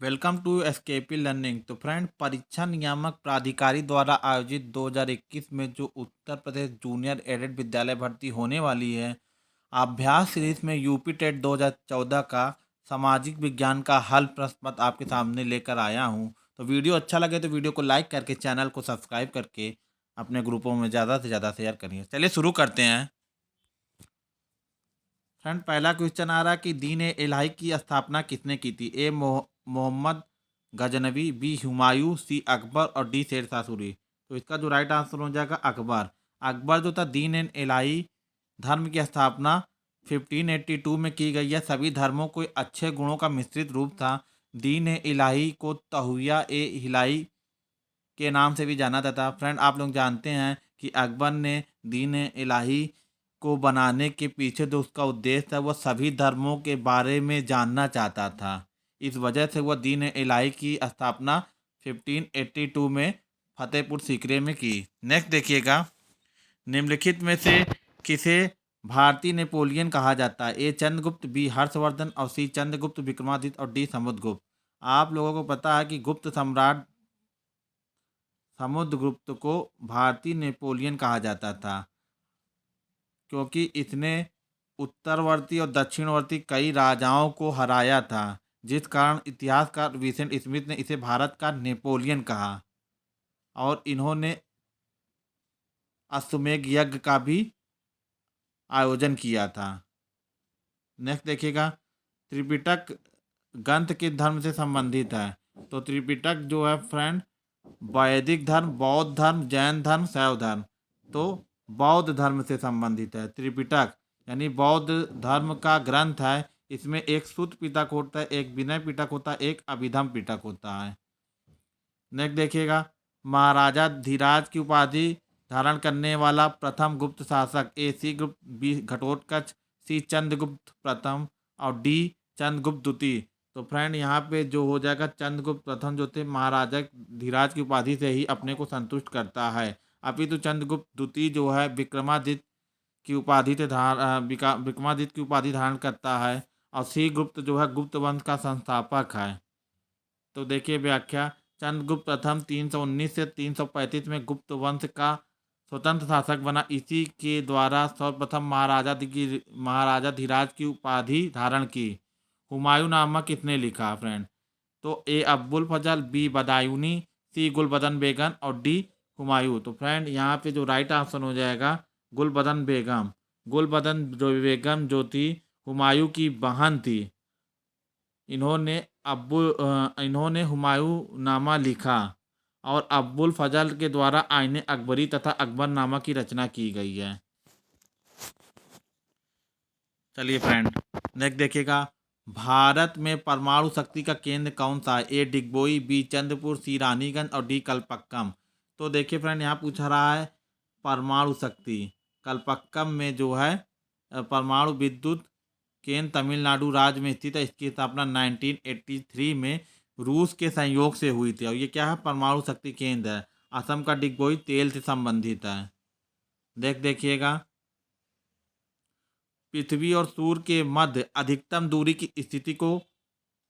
Welcome to SKP learning. तो friend, परीक्षा नियामक प्राधिकारी द्वारा आयोजित 2021 में जो उत्तर प्रदेश जूनियर एडेड विद्यालय भर्ती होने वाली है, अभ्यास सीरीज में यूपी टेट 2014 का सामाजिक विज्ञान का हल प्रश्न पत्र आपके सामने लेकर आया हूं। तो वीडियो अच्छा लगे तो वीडियो को लाइक करके चैनल को सब्सक्राइब करके अपने ग्रुपों में ज़्यादा से ज़्यादा शेयर करिए। चलिए शुरू करते हैं। फ्रेंड, पहला क्वेश्चन आ रहा है कि दीन ए इलाही की स्थापना किसने की थी? ए मोहम्मद गजनवी, बी हुमायूं, सी अकबर और डी शेरशाह सूरी। तो इसका जो राइट आंसर हो जाएगा अकबर। अकबर जो था, दीन ए इलाही धर्म की स्थापना 1582 में की गई है। सभी धर्मों को अच्छे गुणों का मिश्रित रूप था। दीन ए इलाही को तहुया ए इलाही के नाम से भी जाना जाता। फ्रेंड, आप लोग जानते हैं कि अकबर ने दीन ए इलाही को बनाने के पीछे जो उसका उद्देश्य था, वह सभी धर्मों के बारे में जानना चाहता था। इस वजह से वह दीन ए इलाही की स्थापना 1582 में फतेहपुर सीकरी में की। नेक्स्ट देखिएगा, निम्नलिखित में से किसे भारतीय नेपोलियन कहा जाता है? ए चंद्रगुप्त, बी हर्षवर्धन और सी चंद्रगुप्त विक्रमादित्य और डी समुद्रगुप्त। आप लोगों को पता है कि गुप्त सम्राट समुद्रगुप्त को भारतीय नेपोलियन कहा जाता था, क्योंकि इसने उत्तरवर्ती और दक्षिणवर्ती कई राजाओं को हराया था, जिस कारण इतिहासकार विंसेंट स्मिथ ने इसे भारत का नेपोलियन कहा। और इन्होंने अश्वमेध यज्ञ का भी आयोजन किया था। नेक्स्ट देखिएगा, त्रिपिटक ग्रंथ किस धर्म से संबंधित है? तो त्रिपिटक जो है फ्रेंड, वैदिक धर्म, बौद्ध धर्म, जैन धर्म, शैव धर्म। तो बौद्ध धर्म से संबंधित है त्रिपिटक, यानी बौद्ध धर्म का ग्रंथ है। इसमें एक सुत्त पिटक होता है, एक विनय पिटक होता है, एक अभिधम पिटक होता है। नेक्स्ट देखिएगा, महाराजा धीराज की उपाधि धारण करने वाला प्रथम गुप्त शासक? ए सी गुप्त, बी घटोत्कच, सी चंद्रगुप्त प्रथम और डी चंद्रगुप्त द्वितीय। तो फ्रेंड, यहाँ पे जो हो जाएगा, चंद्रगुप्त प्रथम जो थे महाराजा धीराज की उपाधि से ही अपने को संतुष्ट करता है। अभी तो चंद्रगुप्त द्वितीय जो है विक्रमादित्य की उपाधि से विक्रमादित्य की उपाधि धारण करता है। और सी गुप्त जो है गुप्त वंश का संस्थापक है। तो देखिए व्याख्या, चंद्रगुप्त प्रथम 319 से 335 में गुप्त वंश का स्वतंत्र शासक बना। इसी के द्वारा सर्वप्रथम महाराजा धीराज की उपाधि धारण की। हुमायूं नामा किसने लिखा फ्रेंड? तो ए अब्बुल फजल, बी बदायूनी, सी गुलबदन बेगम और डी हुमायूं। तो फ्रेंड, यहाँ पे जो राइट आंसर हो जाएगा गुलबदन बेगम। गुलबदन जो बेगम जो थी, हुमायूं की बहन थी। इन्होंने हुमायूं नामा लिखा और अब्बुल फजल के द्वारा आईने अकबरी तथा अकबरनामा की रचना की गई है। चलिए फ्रेंड, नेक्स्ट देखिएगा, भारत में परमाणु शक्ति का केंद्र कौन सा है? ए डिगबोई, बी चंद्रपुर, सी रानीगंज और डी कलपक्कम। तो देखिए फ्रेंड, यहाँ पूछा रहा है परमाणु शक्ति। कलपक्कम में जो है परमाणु विद्युत केंद्र तमिलनाडु राज्य में स्थित है। इसकी स्थापना 1983 में रूस के सहयोग से हुई थी। और ये क्या है? परमाणु शक्ति केंद्र है। असम का डिगबोई तेल से संबंधित है। देखिएगा, पृथ्वी और सूर्य के मध्य अधिकतम दूरी की स्थिति को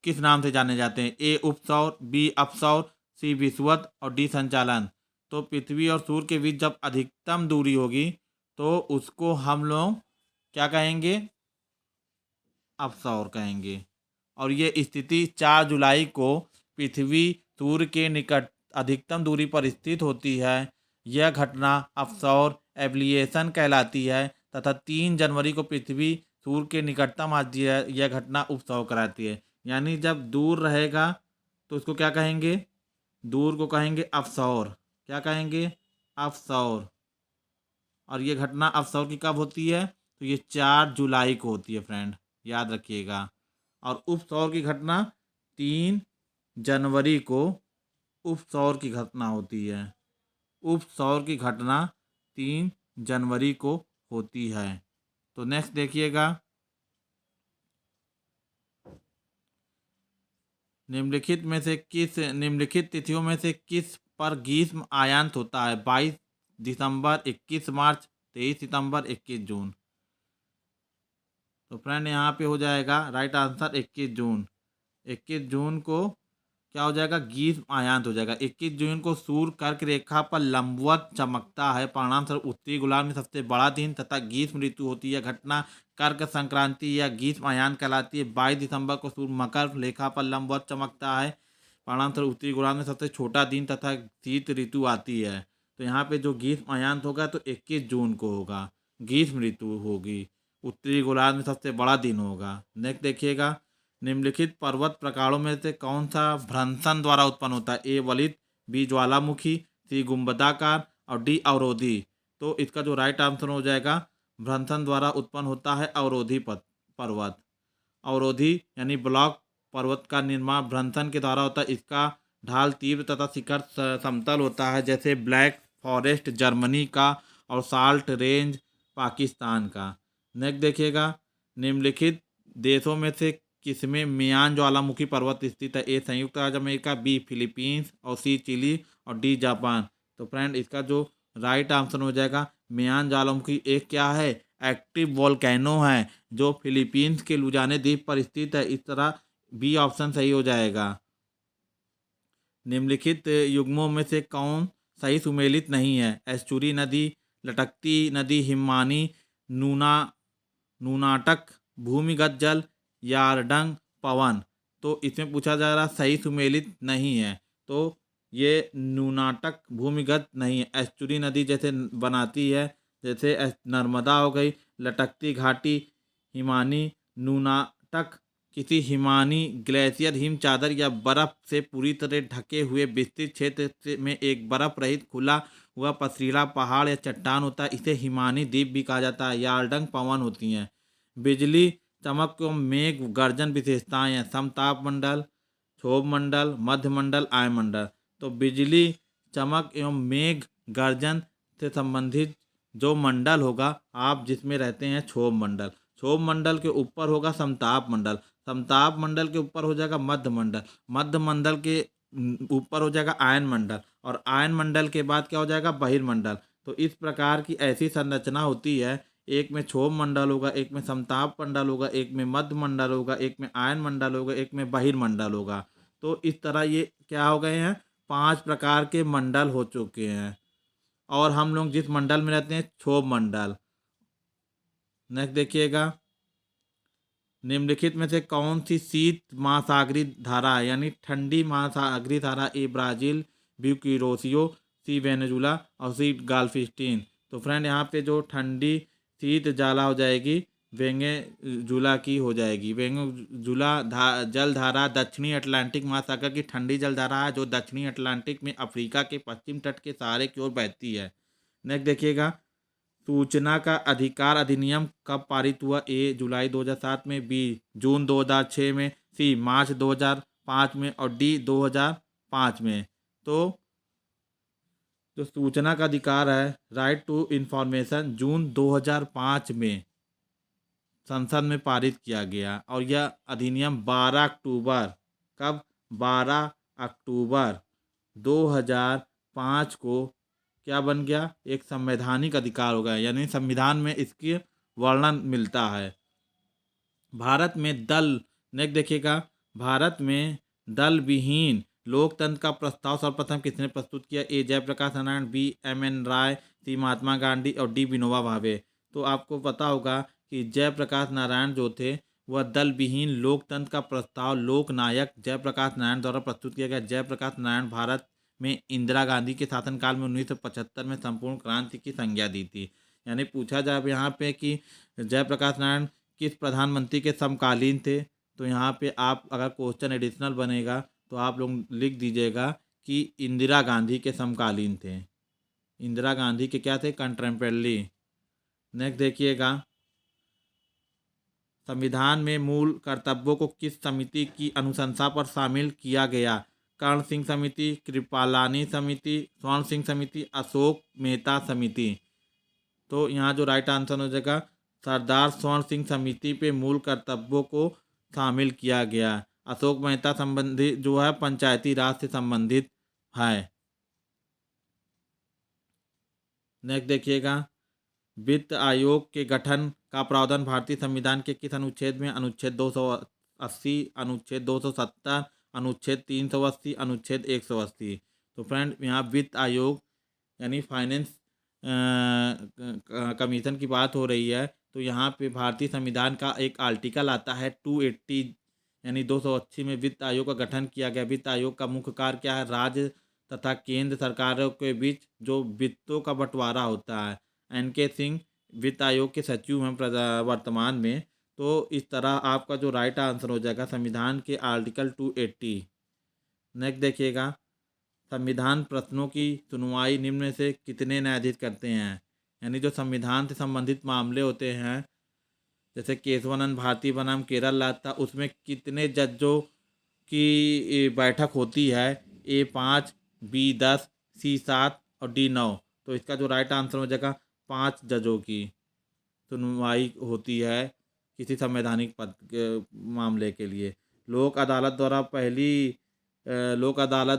किस नाम से जाने जाते हैं? ए उपसौर, बी अपसौर, सी विषुवत और डी संचालन। तो पृथ्वी और सूर्य के बीच जब अधिकतम दूरी होगी तो उसको हम लोग क्या कहेंगे? अपसौर कहेंगे। और ये स्थिति 4 जुलाई को पृथ्वी सूर्य के निकट अधिकतम दूरी पर स्थित होती है। यह घटना अपसौर एब्लिएशन कहलाती है तथा 3 जनवरी को पृथ्वी सूर्य के निकटतम आती है। यह घटना उपसौर कहलाती है। यानी जब दूर रहेगा तो उसको क्या कहेंगे? दूर को कहेंगे अपसौर। क्या कहेंगे? अपसौर। और ये घटना अपसौर की कब होती है? तो ये 4 जुलाई को होती है फ्रेंड, याद रखिएगा। और उपसौर की घटना 3 जनवरी को उपसौर की घटना होती है। उपसौर की घटना 3 जनवरी को होती है। तो नेक्स्ट देखिएगा, निम्नलिखित तिथियों में से किस पर ग्रीष्म आयांत होता है? 22 दिसंबर, 21 मार्च, 23 सितंबर, 21 जून। तो फ्रेंड, यहाँ पे हो जाएगा राइट आंसर 21 जून। 21 जून को क्या हो जाएगा, ग्रीष्म आयांत हो जाएगा। 21 जून को सूर्य कर्क रेखा पर लंबवत चमकता है। परिणामस्वरूप उत्तरी गोलार्ध में सबसे बड़ा दिन तथा ग्रीष्म ऋतु होती है। घटना कर्क संक्रांति या ग्रीष्म आयांत कहलाती है। 22 दिसंबर को सूर्य मकर रेखा पर लंबवत चमकता है। परिणामस्वरूप उत्तरी गोलार्ध में सबसे छोटा दिन तथा शीत ऋतु आती है। तो यहाँ पे जो ग्रीष्म आयांत होगा तो 21 जून को होगा, ग्रीष्म ऋतु होगी। उत्तरी गोलार्ध में सबसे बड़ा दिन होगा। नेक्स्ट देखिएगा, निम्नलिखित पर्वत प्रकारों में से कौन सा भ्रंशन द्वारा उत्पन्न होता है? ए वलित, बी ज्वालामुखी, सी गुंबदाकार और डी अवरोधी। तो इसका जो राइट आंसर हो जाएगा, भ्रंशन द्वारा उत्पन्न होता है अवरोधी पर्वत। अवरोधी यानी ब्लॉक पर्वत का निर्माण भ्रंशन के द्वारा होता है। इसका ढाल तीव्र तथा शिखर समतल होता है, जैसे ब्लैक फॉरेस्ट जर्मनी का और साल्ट रेंज पाकिस्तान का। नेक्स्ट देखिएगा, निम्नलिखित देशों में से किसमें मियान ज्वालामुखी पर्वत स्थित है? ए संयुक्त राज्य अमेरिका, बी फिलीपींस और सी चिली और डी जापान। तो फ्रेंड इसका जो राइट आंसर हो जाएगा, मियान ज्वालामुखी एक क्या है, एक्टिव वोल्केनो है जो फिलीपींस के लुजाने द्वीप पर स्थित है। इस तरह बी ऑप्शन सही हो जाएगा। निम्नलिखित युग्मों में से कौन सही सुमेलित नहीं है? एस्चुरी नदी, लटकती नदी हिमानी, नूना नूनाटक, भूमिगत जल, यारडंग पवन। तो इसमें पूछा जा रहा सही सुमेलित नहीं है, तो ये नूनाटक भूमिगत नहीं है। एस्चुरी नदी जैसे बनाती है, जैसे नर्मदा हो गई, लटकती घाटी हिमानी, नूनाटक किसी हिमानी ग्लेशियर हिम चादर या बर्फ से पूरी तरह ढके हुए विस्तृत क्षेत्र में एक बर्फ रहित खुला हुआ पथरीला पहाड़ या चट्टान होता है। इसे हिमानी द्वीप भी कहा जाता है। यार्डंग पवन होती हैं। बिजली चमक एवं मेघ गर्जन विशेषताएं हैं। समताप मंडल, क्षोभ मंडल, मध्य मंडल, आयमंडल। तो बिजली चमक एवं मेघ गर्जन से संबंधित जो मंडल होगा, आप जिसमें रहते हैं, क्षोभ मंडल। क्षोभ मंडल के ऊपर होगा समताप मंडल। समताप मंडल के ऊपर हो जाएगा मध्य मंडल। मध्य मंडल के ऊपर हो जाएगा आयन मंडल। और आयन मंडल के बाद क्या हो जाएगा, बहिर्मंडल। तो इस प्रकार की ऐसी संरचना होती है। एक में क्षोभ मंडल होगा, एक में समताप मंडल होगा, एक में मध्य मंडल होगा, एक में आयन मंडल होगा, एक में बहिर्मंडल होगा। तो इस तरह ये क्या हो गए हैं, 5 प्रकार के मंडल हो चुके हैं। और हम लोग जिस मंडल में रहते हैं, क्षोभ मंडल। नेक्स्ट देखिएगा, निम्नलिखित में से कौन सी शीत महासागरीय धारा है, यानी ठंडी महासागरीय धारा? ए ब्राज़ील, बी क्यूरोसियो, सी वेनेजुला और सी गाल्फस्टीन। तो फ्रेंड यहाँ पे जो ठंडी शीत ज्वाला हो जाएगी, वेनेजुला की हो जाएगी। वेनेजुला जल धारा दक्षिणी अटलांटिक महासागर की ठंडी जल धारा है, जो दक्षिणी अटलांटिक में अफ्रीका के पश्चिम तट के सहारे की ओर बहती है। नेक्स्ट देखिएगा, सूचना का अधिकार अधिनियम कब पारित हुआ? ए जुलाई 2007 में, बी जून 2006 में, सी मार्च 2005 में और डी 2005 में। तो जो सूचना का अधिकार है, राइट टू इंफॉर्मेशन, जून 2005 में संसद में पारित किया गया। और यह अधिनियम 12 अक्टूबर, कब, 12 अक्टूबर 2005 को क्या बन गया, एक संवैधानिक अधिकार हो गया, यानी संविधान में इसकी वर्णन मिलता है। भारत में दल, नेक्स्ट देखिएगा, भारत में दल विहीन लोकतंत्र का प्रस्ताव सर्वप्रथम किसने प्रस्तुत किया? ए जयप्रकाश नारायण, बी एम.एन. राय, सी महात्मा गांधी और डी विनोबा भावे। तो आपको पता होगा कि जयप्रकाश नारायण जो थे, वह दल विहीन लोकतंत्र का प्रस्ताव लोकनायक जयप्रकाश नारायण द्वारा प्रस्तुत किया गया। जयप्रकाश नारायण भारत में इंदिरा गांधी के शासनकाल में 1975 में संपूर्ण क्रांति की संज्ञा दी थी। यानी पूछा जाए यहाँ पे कि जयप्रकाश नारायण किस प्रधानमंत्री के समकालीन थे, तो यहाँ पे आप अगर क्वेश्चन एडिशनल बनेगा तो आप लोग लिख दीजिएगा कि इंदिरा गांधी के समकालीन थे। इंदिरा गांधी के क्या थे, कंटेम्परेरी। नेक्स्ट देखिएगा, संविधान में मूल कर्तव्यों को किस समिति की अनुशंसा पर शामिल किया गया? कर्ण सिंह समिति, कृपालानी समिति, स्वर्ण सिंह समिति, अशोक मेहता समिति। तो यहाँ जो राइट आंसर हो जाएगा, सरदार स्वर्ण सिंह समिति पे मूल कर्तव्यों को शामिल किया गया। अशोक मेहता संबंधित जो है पंचायती राज से संबंधित है। नेक्स्ट देखिएगा, वित्त आयोग के गठन का प्रावधान भारतीय संविधान के किस अनुच्छेद में? अनुच्छेद 280, अनुच्छेद 270, अनुच्छेद 380, अनुच्छेद 180। तो फ्रेंड यहाँ वित्त आयोग यानी फाइनेंस कमीशन की बात हो रही है। तो यहाँ पे भारतीय संविधान का एक आर्टिकल आता है 280 यानी 280 में वित्त आयोग का गठन किया गया। वित्त आयोग का मुख्य कार्य क्या है? राज्य तथा केंद्र सरकारों के बीच जो वित्तों का बंटवारा होता है। एन के सिंह वित्त आयोग के सचिव हैं वर्तमान में। तो इस तरह आपका जो राइट आंसर हो जाएगा संविधान के आर्टिकल 280। नेक्स्ट देखिएगा, संविधान प्रश्नों की सुनवाई निम्न में से कितने न्यायाधीश करते हैं? यानी जो संविधान से संबंधित मामले होते हैं, जैसे केशवानंद भारती बनाम केरल राज था, उसमें कितने जजों की बैठक होती है? A5, B10, C7 और D9। तो इसका जो राइट आंसर हो जाएगा 5 जजों की सुनवाई होती है किसी संवैधानिक पद के मामले के लिए। लोक अदालत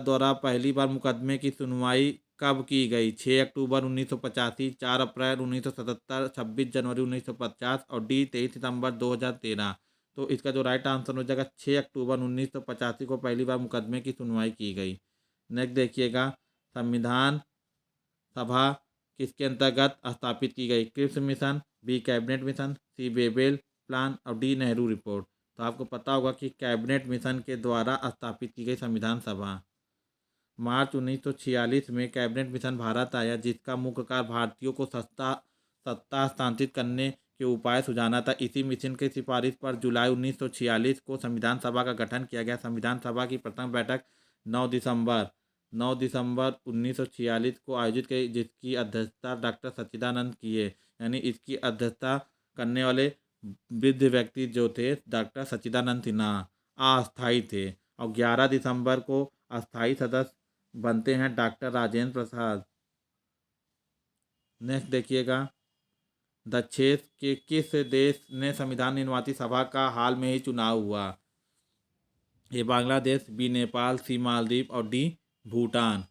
द्वारा पहली बार मुकदमे की सुनवाई कब की गई? 6 अक्टूबर 1985, 4 अप्रैल 1977, 26 जनवरी 1950 और D 23 सितंबर 2013। तो इसका जो राइट आंसर हो जाएगा 6 अक्टूबर 1985 को पहली बार मुकदमे की सुनवाई की गई। नेक्स्ट देखिएगा, संविधान सभा किसके अंतर्गत स्थापित की गई? Cripps mission, B cabinet mission, C Wavell plan और डी नेहरू रिपोर्ट। तो आपको पता होगा कि कैबिनेट मिशन के द्वारा स्थापित की गई संविधान सभा। मार्च 1946 में कैबिनेट मिशन भारत आया, जिसका मुख्य कार्य भारतीयों को सत्ता हस्तांतरित करने के उपाय सुझाना था। इसी मिशन की सिफारिश पर जुलाई 1946 को संविधान सभा का गठन किया गया। संविधान सभा की प्रथम बैठक 9 दिसंबर 1946 को आयोजित की, जिसकी अध्यक्षता डॉक्टर सच्चिदानंद किए। यानी इसकी अध्यक्षता करने वाले वृद्ध व्यक्ति जो थे डॉक्टर सच्चिदानंद सिन्हा अस्थायी थे। और 11 दिसंबर को अस्थायी सदस्य बनते हैं डॉक्टर राजेंद्र प्रसाद। नेक्स्ट देखिएगा, दक्षेश के किस देश ने संविधान निर्माती सभा का हाल में ही चुनाव हुआ? ए बांग्लादेश, बी नेपाल, सी मालदीव और डी भूटान।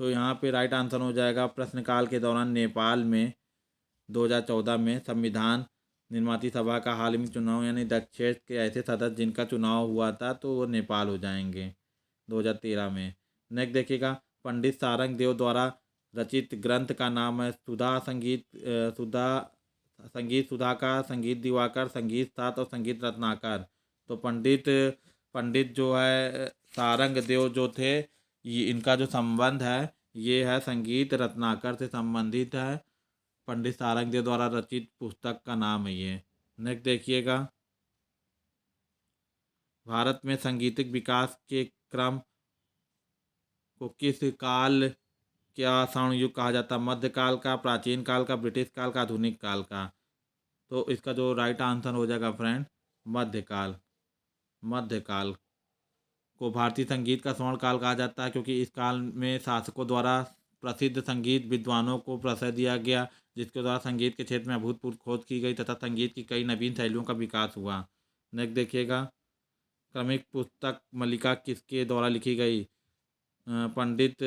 तो यहाँ पे राइट आंसर हो जाएगा प्रश्नकाल के दौरान नेपाल में 2014 में संविधान निर्माती सभा का हाल में चुनाव, यानी दक्षेश के ऐसे सदस्य जिनका चुनाव हुआ था तो वो नेपाल हो जाएंगे 2013 में। नेक्स्ट देखिएगा, पंडित सारंग देव द्वारा रचित ग्रंथ का नाम है संगीत सुधाकर, संगीत दिवाकर, संगीत सात और संगीत रत्नाकर। तो पंडित जो है सारंग देव जो थे, ये इनका जो संबंध है ये है संगीत रत्नाकर से संबंधित है। पंडित सारंग देव द्वारा रचित पुस्तक का नाम है ये। नेक्स्ट देखिएगा, भारत में सांगीतिक विकास के क्रम को किस काल क्या स्वर्ण युग कहा जाता है? मध्यकाल का, प्राचीन काल का, ब्रिटिश काल का, आधुनिक काल का। तो इसका जो राइट आंसर हो जाएगा फ्रेंड मध्यकाल। मध्यकाल को भारतीय संगीत का स्वर्ण काल कहा जाता है, क्योंकि इस काल में शासकों द्वारा प्रसिद्ध संगीत विद्वानों को प्रशय दिया गया, जिसके द्वारा संगीत के क्षेत्र में अभूतपूर्व खोज की गई तथा संगीत की कई नवीन शैलियों का विकास हुआ। नेक्स्ट देखिएगा, क्रमिक पुस्तक मल्लिका किसके द्वारा लिखी गई? पंडित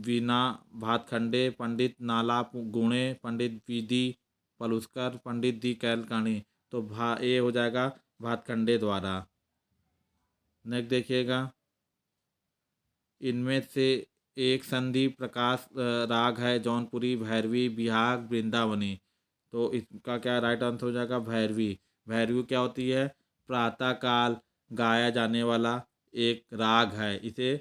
वीना भातखंडे, पंडित नाला गुणे, पंडित वीदी पलुस्कर, पंडित दी कैलकाणी। तो ये हो जाएगा भातखंडे द्वारा। नेक्स्ट देखिएगा, इनमें से एक संधि प्रकाश राग है जौनपुरी, भैरवी, बिहाग, वृंदावनी। तो इसका क्या राइट आंसर हो जाएगा? भैरवी। भैरवी क्या होती है? प्रातः काल गाया जाने वाला एक राग है, इसे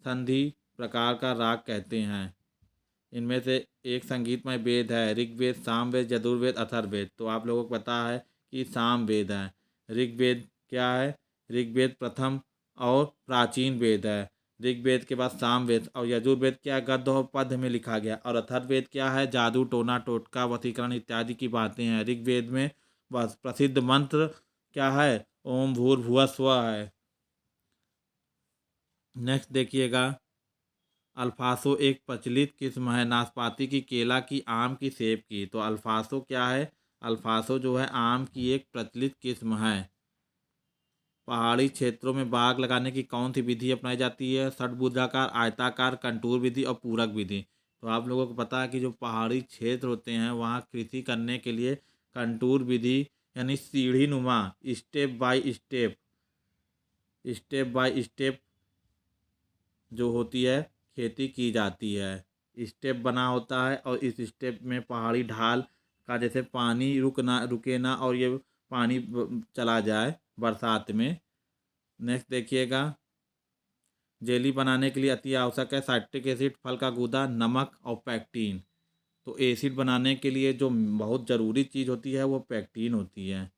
संधि प्रकार का राग कहते हैं। इनमें से एक संगीतमय वेद है ऋग्वेद, सामवेद, यजुर्वेद, अथर्ववेद। तो आप लोगों को पता है कि सामवेद है। ऋग्वेद क्या है? ऋग्वेद प्रथम और प्राचीन वेद है। ऋग्वेद के बाद सामवेद और यजुर्वेद क्या है? गद्य और पद्य में लिखा गया। और अथर्ववेद क्या है? जादू, टोना, टोटका, वशीकरण इत्यादि की बातें हैं। ऋग्वेद में बस प्रसिद्ध मंत्र क्या है? ओम भूर्भुवः स्वः है। नेक्स्ट देखिएगा, अल्फासो एक प्रचलित किस्म है नाशपाती की, केला की, आम की, सेब की। तो अल्फासो क्या है? अल्फासो जो है आम की एक प्रचलित किस्म है। पहाड़ी क्षेत्रों में बाग लगाने की कौन सी विधि अपनाई जाती है? षटभुजाकार, आयताकार, कंटूर विधि और पूरक विधि। तो आप लोगों को पता है कि जो पहाड़ी क्षेत्र होते हैं वहाँ कृषि करने के लिए कंटूर विधि यानी सीढ़ी नुमा, step by step step by step जो होती है खेती की जाती है। स्टेप बना होता है और इस स्टेप में पहाड़ी ढाल का जैसे पानी रुके ना और ये पानी चला जाए बरसात में। नेक्स्ट देखिएगा, जेली बनाने के लिए अति आवश्यक है साइट्रिक एसिड, फल का गूदा, नमक और पैक्टीन। तो एसिड बनाने के लिए जो बहुत ज़रूरी चीज़ होती है वो पैक्टीन होती है।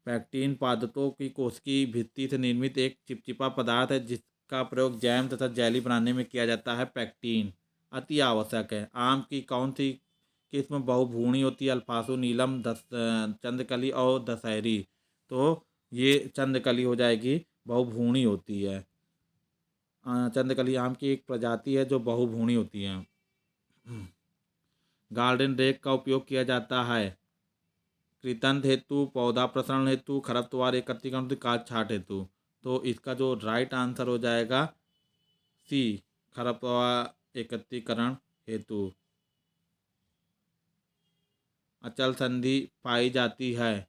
पैक्टीन पादपों की कोशिकीय भित्ति से निर्मित एक चिपचिपा पदार्थ है जिसका प्रयोग जैम तथा जेली बनाने में किया जाता है। पैक्टीन अति आवश्यक है। आम की कौन सी किस्म बहुभूणी होती है? अल्फासु, नीलम, चंद्रकली और दशहरी। तो ये चंद्रकली हो जाएगी, बहुभूणी होती है। चंद्रकली आम की एक प्रजाति है जो बहुभूणी होती है। गार्डन रेक का उपयोग किया जाता है कृंतक हेतु, पौधा प्रसरण हेतु, खरपतवार एकत्रीकरण हेतु, काट छांट हेतु। तो इसका जो राइट आंसर हो जाएगा सी, खरपतवार एकत्रीकरण हेतु। अचल संधि पाई जाती है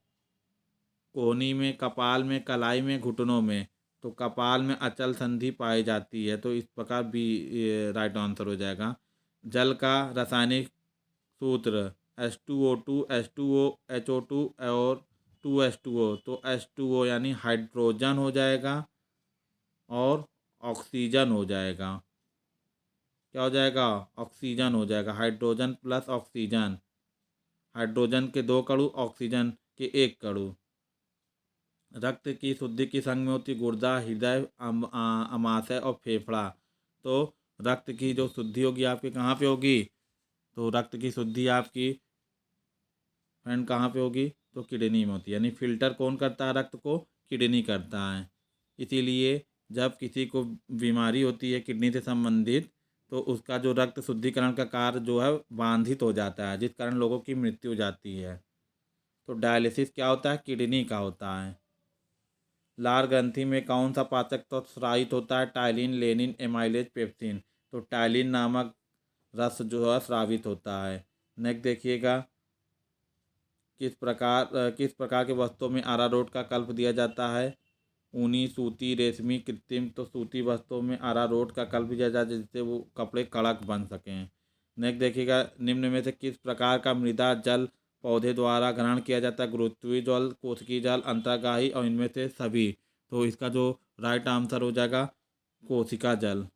कोहनी में, कपाल में, कलाई में, घुटनों में। तो कपाल में अचल संधि पाई जाती है, तो इस प्रकार बी राइट आंसर हो जाएगा। जल का रासायनिक सूत्र H2O2, H2O, HO2 और 2H2O। तो H2O यानी हाइड्रोजन हो जाएगा और ऑक्सीजन हो जाएगा। क्या हो जाएगा? ऑक्सीजन हो जाएगा। हाइड्रोजन प्लस ऑक्सीजन, हाइड्रोजन के 2 कणु, ऑक्सीजन के 1 कणु। रक्त की शुद्धि किस अंग में होती है? गुर्दा, हृदय, अमाशय और फेफड़ा। तो रक्त की जो शुद्धि होगी आपके कहाँ पे होगी? तो रक्त की शुद्धि आपकी फ्रेंड कहाँ पे होगी? तो किडनी में होती है। यानी फिल्टर कौन करता है रक्त को? किडनी करता है। इसीलिए जब किसी को बीमारी होती है किडनी से संबंधित, तो उसका जो रक्त शुद्धिकरण का कार्य जो है बाधित हो जाता है, जिस कारण लोगों की मृत्यु हो जाती है। तो डायलिसिस क्या होता है? किडनी का होता है। लार ग्रंथि में कौन सा पाचक तो स्रावित होता है? Ptyalin, Lenin, amylase, pepsin. तो टाइलिन नामक रस जो है स्रावित होता है। नेक्स्ट देखिएगा, किस प्रकार के वस्तुओं में अरारोट का कल्प दिया जाता है? ऊनी, सूती, रेशमी, कृत्रिम। तो सूती वस्तुओं में अरारोट का कल्प दिया जाता है जिससे वो कपड़े कड़क बन सकें। नेक्स्ट देखिएगा, निम्न में से किस प्रकार का मृदा जल पौधे द्वारा ग्रहण किया जाता है? गुरुत्वीय जल, कोशिकीय जल, अंतर्गाही और इनमें से सभी। तो इसका जो राइट आंसर हो जाएगा कोशिका जल।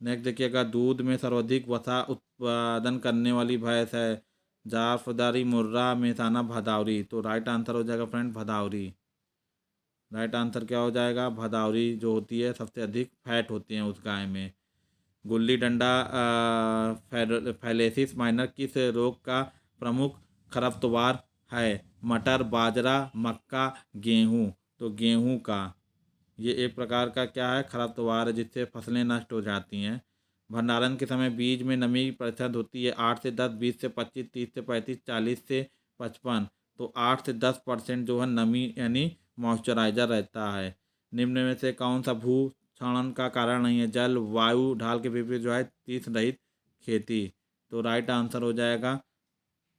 नेक्स्ट देखिएगा, दूध में सर्वाधिक वसा उत्पादन करने वाली भैंस है? जाफरदारी, मुर्रा, मेहसाना, भदावरी। तो राइट आंसर हो जाएगा फ्रेंड भदावरी। राइट आंसर क्या हो जाएगा? भदावरी जो होती है सबसे अधिक फैट होती हैं उस गाय में। गुल्ली डंडा फैलेसिस माइनर किस रोग का प्रमुख खरपतवार है? मटर, बाजरा, मक्का, गेहूँ। तो गेहूँ का ये एक प्रकार का क्या है? खरपतवार है जिससे फसलें नष्ट हो जाती हैं। भंडारण के समय बीज में नमी की प्रतिशत होती है 8 से 10, 20 से 25, 30 से 35, 40 से 55। तो 8 से 10% जो है नमी यानी मॉइस्चराइजर रहता है। निम्न में से कौन सा भू क्षरण का कारण नहीं है? जल, वायु, ढाल के विपरीत जो है तीस रहित खेती। तो राइट आंसर हो जाएगा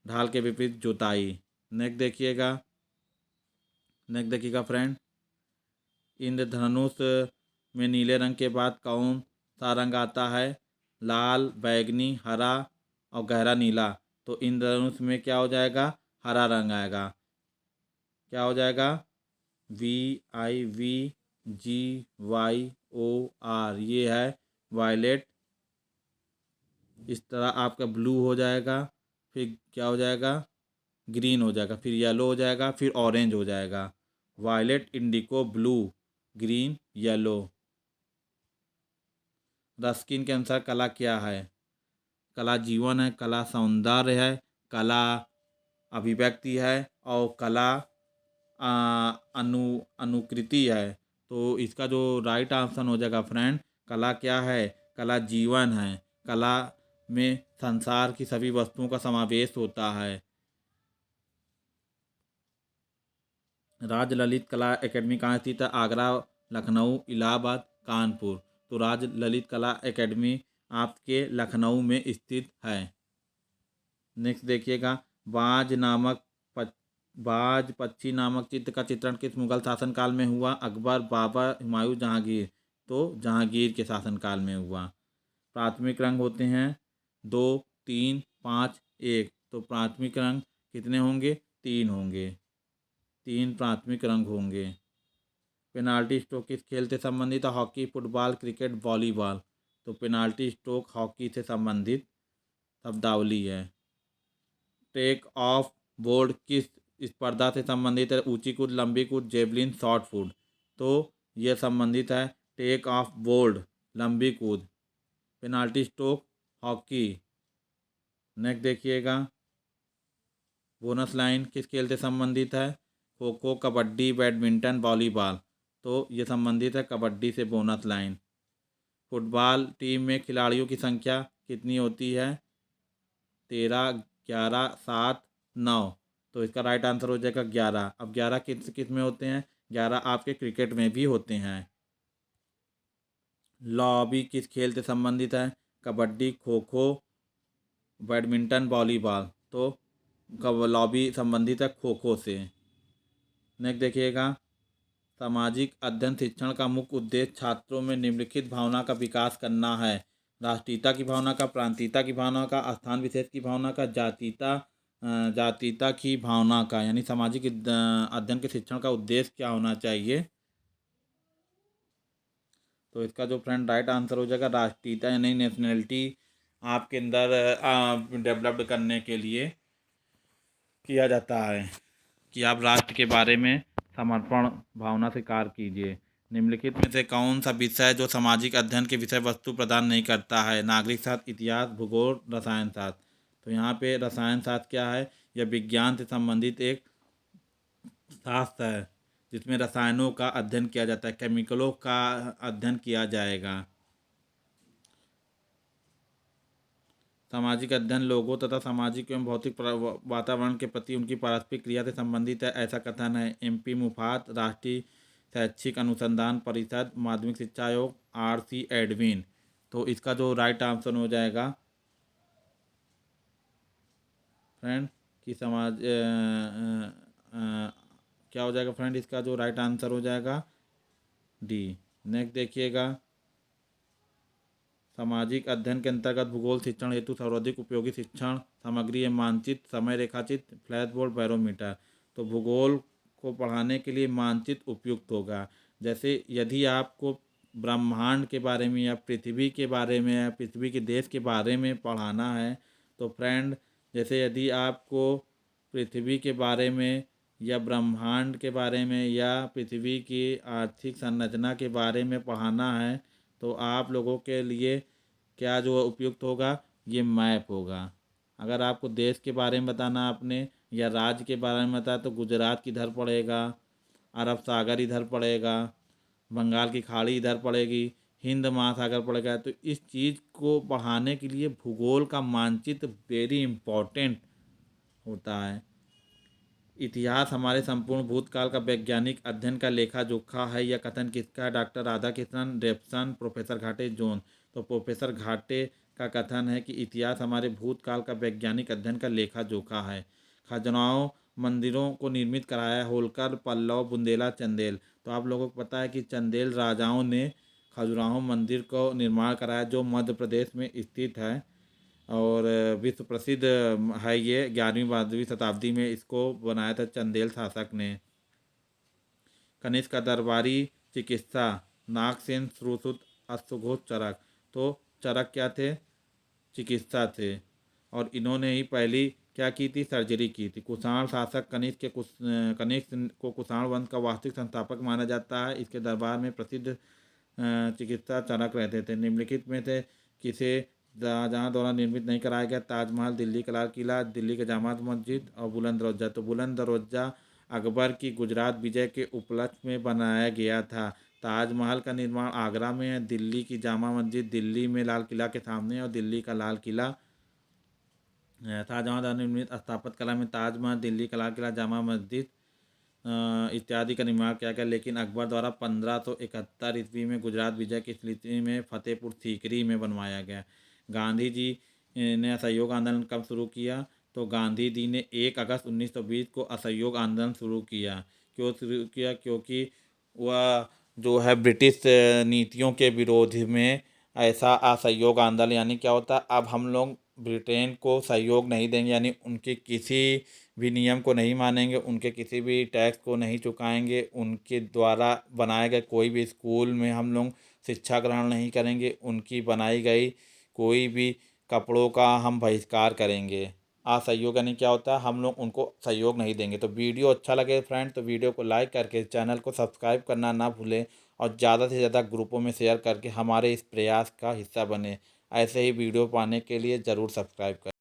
ढाल के विपरीत जुताई। नेक्स्ट देखिएगा फ्रेंड, इंद्रधनुष में नीले रंग के बाद कौन सा रंग आता है? लाल, बैगनी, हरा और गहरा नीला। तो इंद्रधनुष में क्या हो जाएगा? हरा रंग आएगा। क्या हो जाएगा? VIVGYOR, ये है वायलेट। इस तरह आपका ब्लू हो जाएगा, फिर क्या हो जाएगा? ग्रीन हो जाएगा, फिर येलो हो जाएगा, फिर ऑरेंज हो जाएगा। वायलेट, इंडिको, ब्लू, ग्रीन, येलो। रस्किन के अनुसार कला क्या है? कला जीवन है, कला सौंदर्य है, कला अभिव्यक्ति है और कला अनुकृति है। तो इसका जो राइट आंसर हो जाएगा फ्रेंड, कला क्या है? कला जीवन है। कला में संसार की सभी वस्तुओं का समावेश होता है। राज ललित कला एकेडमी कहाँ स्थित है? आगरा, लखनऊ, इलाहाबाद, कानपुर। तो राज ललित कला एकेडमी आपके लखनऊ में स्थित है। नेक्स्ट देखिएगा, बाज नामक बाज पक्षी नामक चित्र का चित्रण किस मुगल शासनकाल में हुआ? अकबर, बाबर, हुमायूं, जहांगीर। तो जहांगीर के शासनकाल में हुआ। प्राथमिक रंग होते हैं 2, 3, 5, 1। तो प्राथमिक रंग कितने होंगे? 3 होंगे। 3 प्राथमिक रंग होंगे। पेनाल्टी स्ट्रोक किस खेल से संबंधित है? Hockey, football, cricket, volleyball. तो पेनाल्टी स्ट्रोक हॉकी से संबंधित शब्दावली है। टेक ऑफ बोर्ड किस स्पर्धा से संबंधित है? ऊंची कूद, लंबी कूद, जेवलिन, शॉट पुट। तो यह संबंधित है टेक ऑफ बोर्ड, लंबी कूद। Penalty stroke hockey. नेक्स्ट देखिएगा, बोनस लाइन किस खेल से संबंधित है? Kho kho, kabaddi, badminton, volleyball. तो ये संबंधित है कबड्डी से। Bonus line. फुटबॉल टीम में खिलाड़ियों की संख्या कितनी होती है? 13, 11, 7, 9। तो इसका राइट आंसर हो जाएगा 11। अब 11 किस किस में होते हैं? 11 आपके क्रिकेट में भी होते हैं। लॉबी किस खेल से संबंधित है? Kabaddi, kho kho, badminton, volleyball. तो कब लॉबी संबंधित है खो खो से। नेक्स्ट देखिएगा, सामाजिक अध्ययन शिक्षण का मुख्य उद्देश्य छात्रों में निम्नलिखित भावना का विकास करना है। राष्ट्रीयता की भावना का, प्रांतीयता की भावना का, स्थान विशेष की भावना का, जातीयता की भावना का। यानी सामाजिक अध्ययन के शिक्षण का उद्देश्य क्या होना चाहिए? तो इसका जो फ्रेंड राइट आंसर हो जाएगा राष्ट्रीयता, यानी नेशनैलिटी आपके अंदर डेवलप्ड करने के लिए किया जाता है कि आप राष्ट्र के बारे में समर्पण भावना से कार्य कीजिए। निम्नलिखित में से कौन सा विषय जो सामाजिक अध्ययन के विषय वस्तु प्रदान नहीं करता है? नागरिक शास्त्र, इतिहास, भूगोल, रसायन शास्त्र। तो यहाँ पे रसायन शास्त्र क्या है? यह विज्ञान से संबंधित एक शास्त्र है जिसमें रसायनों का अध्ययन किया जाता है, केमिकलों का अध्ययन किया जाएगा। सामाजिक अध्ययन लोगों तथा सामाजिक एवं भौतिक वातावरण के प्रति उनकी पारस्परिक क्रिया से संबंधित है, ऐसा कथन है। MP मुफात, राष्ट्रीय शैक्षिक अनुसंधान परिषद, माध्यमिक शिक्षा आयोग, RC एडविन। तो इसका जो राइट आंसर हो जाएगा फ्रेंड कि क्या हो जाएगा फ्रेंड? इसका जो राइट आंसर हो जाएगा डी। नेक्स्ट देखिएगा, सामाजिक अध्ययन के अंतर्गत भूगोल शिक्षण हेतु सर्वाधिक उपयोगी शिक्षण सामग्री है मानचित्र, समय रेखाचित्र, फ्लैश बोर्ड, बैरोमीटर। तो भूगोल को पढ़ाने के लिए मानचित्र उपयुक्त होगा। जैसे यदि आपको ब्रह्मांड के बारे में या पृथ्वी के बारे में या पृथ्वी के देश के बारे में पढ़ाना है तो फ्रेंड, जैसे यदि आपको पृथ्वी के बारे में या ब्रह्मांड के बारे में या पृथ्वी की आर्थिक संरचना के बारे में पढ़ाना है तो आप लोगों के लिए क्या जो उपयुक्त होगा? ये मैप होगा। अगर आपको देश के बारे में बताना आपने या राज्य के बारे में बताया तो गुजरात किधर पड़ेगा, अरब सागर इधर पड़ेगा, बंगाल की खाड़ी इधर पड़ेगी, हिंद महासागर पड़ेगा। तो इस चीज़ को पढ़ाने के लिए भूगोल का मानचित्र वेरी इम्पोर्टेंट होता है। इतिहास हमारे संपूर्ण भूतकाल का वैज्ञानिक अध्ययन का लेखा जोखा है, यह कथन किसका है? डॉक्टर राधाकृष्णन, रेप्सन, प्रोफेसर घाटे, जोन। तो प्रोफेसर घाटे का कथन है कि इतिहास हमारे भूतकाल का वैज्ञानिक अध्ययन का लेखा जोखा है। खजुराहो मंदिरों को निर्मित कराया होलकर, पल्लव, बुंदेला, चंदेल। तो आप लोगों को पता है कि चंदेल राजाओं ने खजुराहो मंदिर को निर्माण कराया जो मध्य प्रदेश में स्थित है और विश्व प्रसिद्ध है। ये 11वीं 12वीं शताब्दी में इसको बनाया था चंदेल शासक ने। कनिष्क का दरबारी चिकित्सा नागसेन, श्रुश्रुत, अश्वघोष, चरक। तो चरक क्या थे? चिकित्सा थे और इन्होंने ही पहली क्या की थी? सर्जरी की थी। कुषाण शासक कनिष्क को कुषाण वंश का वास्तविक संस्थापक माना जाता है। इसके दरबार में प्रसिद्ध चिकित्सा चरक रहते थे। निम्नलिखित में से किसे जहाँ द्वारा निर्मित नहीं कराया गया? ताजमहल, दिल्ली का लाल किला, दिल्ली का जामा मस्जिद और बुलंद दरवाजा। तो बुलंद दरवाजा अकबर की गुजरात विजय के उपलक्ष्य में बनाया गया था। ताजमहल का निर्माण आगरा में है, दिल्ली की जामा मस्जिद दिल्ली में लाल किला के सामने और दिल्ली का लाल किला शाहजहाँ द्वारा निर्मित स्थापत्य कला में ताजमहल, दिल्ली का लाल किला, जामा मस्जिद इत्यादि का निर्माण किया गया। लेकिन अकबर द्वारा 1571 ईस्वी में गुजरात विजय की स्मृति में फतेहपुर सीकरी में बनवाया गया। गांधी जी ने असहयोग आंदोलन कब शुरू किया? तो तो गांधी जी ने 1 अगस्त 1920 को असहयोग आंदोलन शुरू किया। क्यों शुरू किया? क्योंकि वह जो है ब्रिटिश नीतियों के विरोध में ऐसा असहयोग आंदोलन, यानी क्या होता है, अब हम लोग ब्रिटेन को सहयोग नहीं देंगे, यानी उनके किसी भी नियम को नहीं मानेंगे, उनके किसी भी टैक्स को नहीं चुकाएंगे, उनके द्वारा बनाए गए कोई भी स्कूल में हम लोग शिक्षा ग्रहण नहीं करेंगे, उनकी बनाई गई कोई भी कपड़ों का हम बहिष्कार करेंगे। असहयोग यानी क्या होता है, हम लोग उनको सहयोग नहीं देंगे। तो वीडियो अच्छा लगे फ्रेंड तो वीडियो को लाइक करके चैनल को सब्सक्राइब करना ना भूलें, और ज़्यादा से ज़्यादा ग्रुपों में शेयर करके हमारे इस प्रयास का हिस्सा बने। ऐसे ही वीडियो पाने के लिए ज़रूर सब्सक्राइब करें।